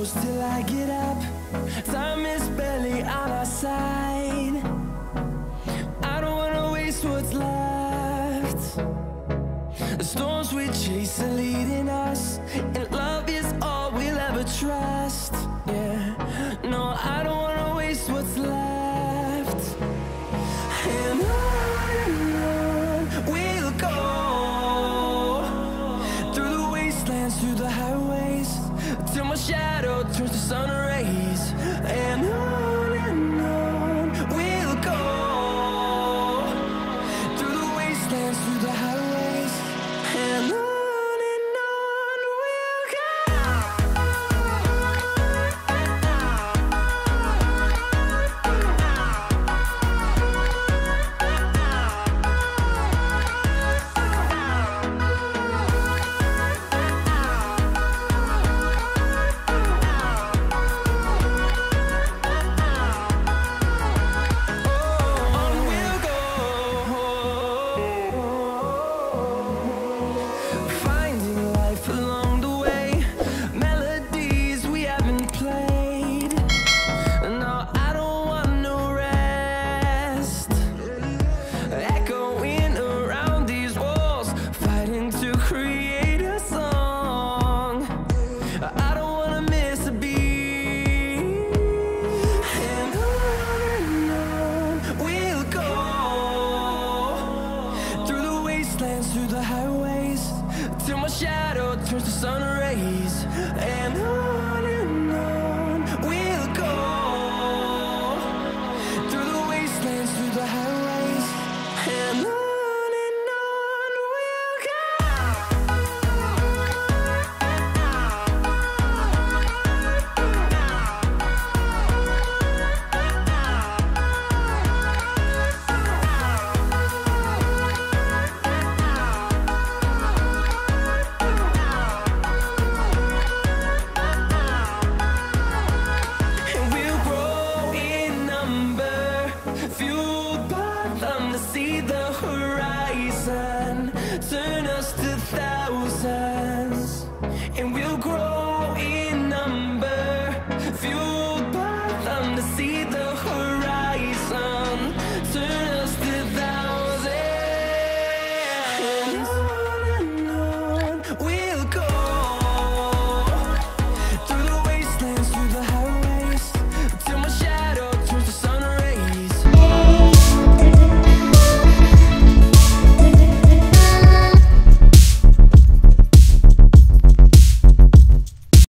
close till I get up. Time is barely on our side. I don't wanna waste what's left. The storms we chase are leading us, and love is all we'll ever trust. Yeah, no, I don't wanna waste what's left. And on we'll go, through the wastelands, through the highways, till my shadow turns to sun rays. And on we'll go, through the wastelands, through the highways, and on we'll go. Through the highways, till my shadow turns to sun rays. And on we'll go, through the wastelands, through the highways, and on we'll go. Fueled by them to see the horizon, turn us to thousands, and we'll grow in number. Fueled by them to see the horizon, turn